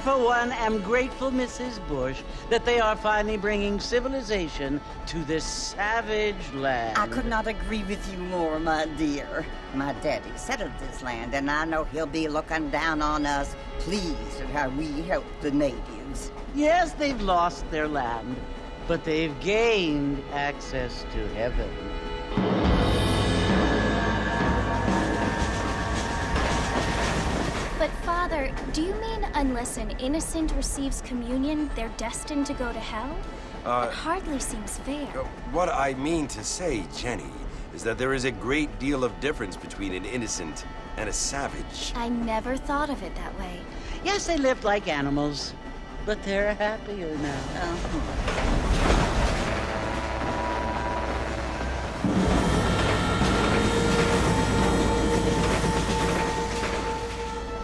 For one, am grateful, Mrs. Bush, that they are finally bringing civilization to this savage land. I could not agree with you more, my dear. My daddy settled this land, and I know he'll be looking down on us, pleased at how we help the natives. Yes, they've lost their land, but they've gained access to heaven. But, Father, do you mean unless an innocent receives communion, they're destined to go to hell? It hardly seems fair. What I mean to say, Jenny, is that there is a great deal of difference between an innocent and a savage. I never thought of it that way. Yes, they lived like animals, but they're happier now.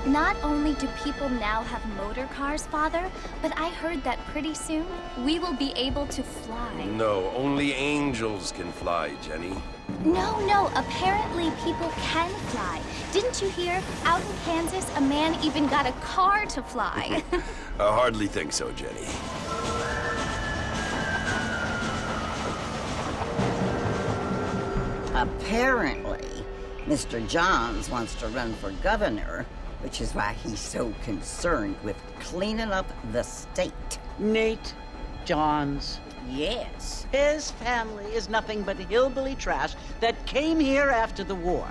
Not only do people now have motor cars, Father, but I heard that pretty soon we will be able to fly. No, only angels can fly, Jenny. No, apparently people can fly. Didn't you hear? Out in Kansas, a man even got a car to fly. I hardly think so, Jenny. Apparently, Mr. Johns wants to run for governor, which is why he's so concerned with cleaning up the state. Nate Johns. Yes. His family is nothing but hillbilly trash that came here after the war.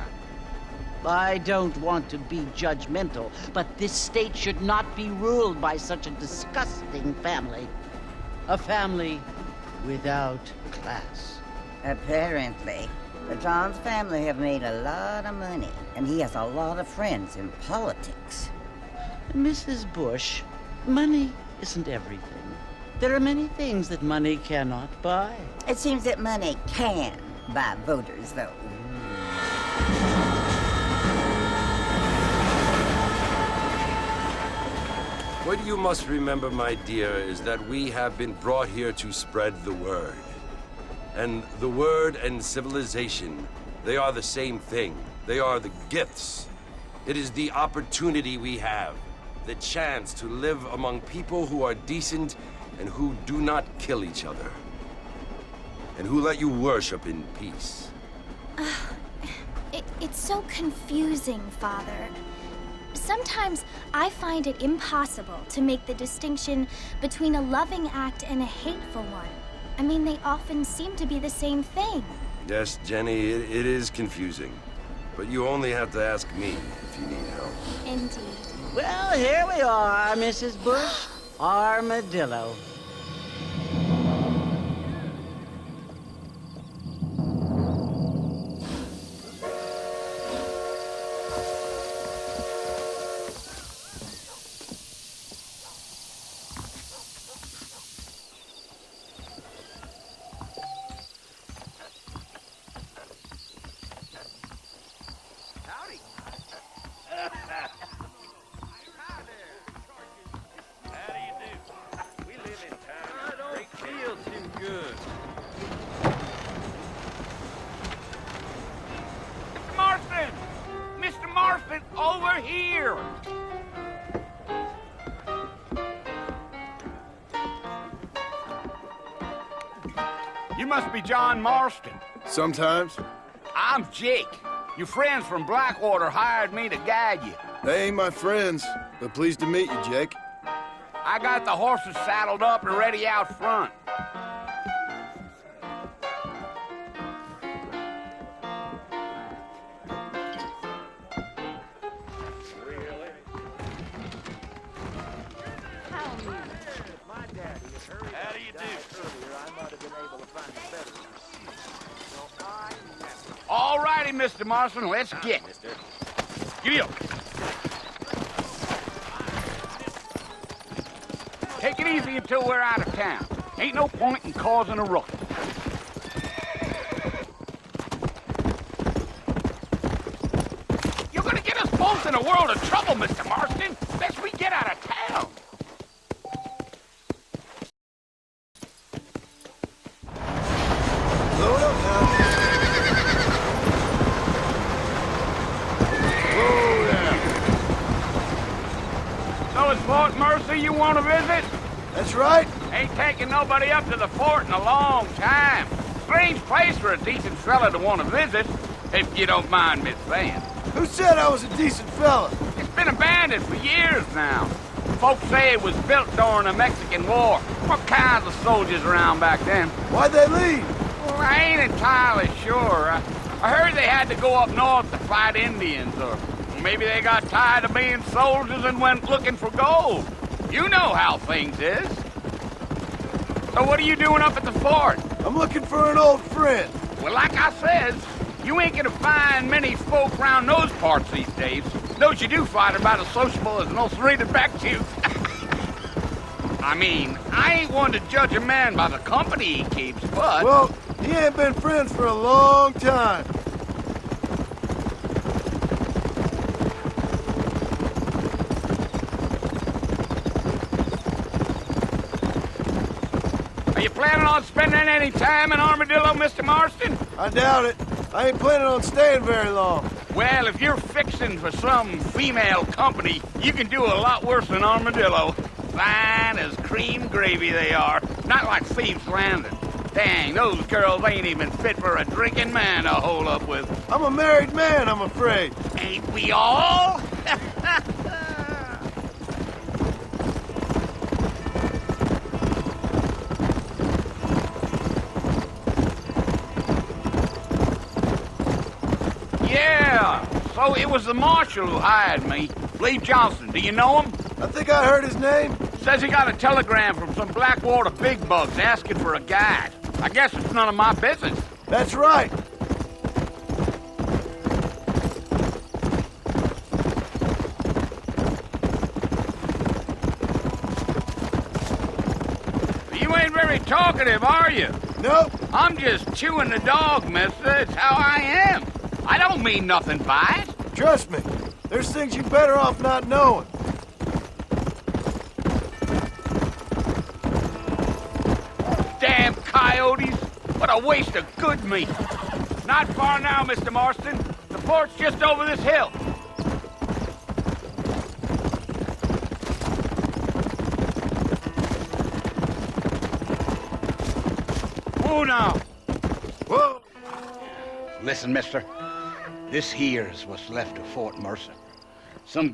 I don't want to be judgmental, but this state should not be ruled by such a disgusting family. A family without class. Apparently. The Johns family have made a lot of money, and he has a lot of friends in politics. Mrs. Bush, money isn't everything. There are many things that money cannot buy. It seems that money can buy voters, though. What you must remember, my dear, is that we have been brought here to spread the word. And the word and civilization, they are the same thing. They are the gifts. It is the opportunity we have, the chance to live among people who are decent and who do not kill each other, and who let you worship in peace. It's so confusing, Father. Sometimes I find it impossible to make the distinction between a loving act and a hateful one. I mean, they often seem to be the same thing. Yes, Jenny, it is confusing. But you only have to ask me if you need help. Indeed. Well, here we are, Mrs. Bush. Armadillo. Over here! You must be John Marston. Sometimes. I'm Jake. Your friends from Blackwater hired me to guide you. They ain't my friends, but pleased to meet you, Jake. I got the horses saddled up and ready out front. How do you do? All righty, Mr. Marston, let's get. Giddy up. Take it easy until we're out of town. Ain't no point in causing a ruckus. You're gonna get us both in a world of trouble, Mr. Marston. Best we get out of town. Load up now. Whoa there. So it's Fort Mercy you want to visit? That's right. Ain't taking nobody up to the fort in a long time. Strange place for a decent fella to want to visit, if you don't mind me saying. Who said I was a decent fella? It's been abandoned for years now. Folks say it was built during the Mexican War. What kinds of soldiers around back then? Why'd they leave? Well, I ain't entirely sure. I heard they had to go up north to fight Indians, or maybe they got tired of being soldiers and went looking for gold. You know how things is. So what are you doing up at the fort? I'm looking for an old friend. Well, like I says, you ain't gonna find many folk around those parts these days. Those you do find are about as sociable as an ulcerated back tooth. I mean, I ain't one to judge a man by the company he keeps, but... Well, he ain't been friends for a long time. Are you planning on spending any time in Armadillo, Mr. Marston? I doubt it. I ain't planning on staying very long. Well, if you're fixing for some female company, you can do a lot worse than Armadillo. Fine as cream gravy they are. Not like Thieves' Landing. Dang, those girls ain't even fit for a drinking man to hole up with. I'm a married man, I'm afraid. Ain't we all? Yeah, so it was the marshal who hired me. Lee Johnson, do you know him? I think I heard his name. Says he got a telegram from some Blackwater big bugs asking for a guide. I guess it's none of my business. That's right. You ain't very talkative, are you? Nope. I'm just chewing the dog, mister. It's how I am. I don't mean nothing by it. Trust me. There's things you're better off not knowing. Damn coyotes. What a waste of good meat. Not far now, Mr. Marston. The fort's just over this hill. Whoa now. Whoa. Listen, mister. This here's what's left of Fort Mercer. Some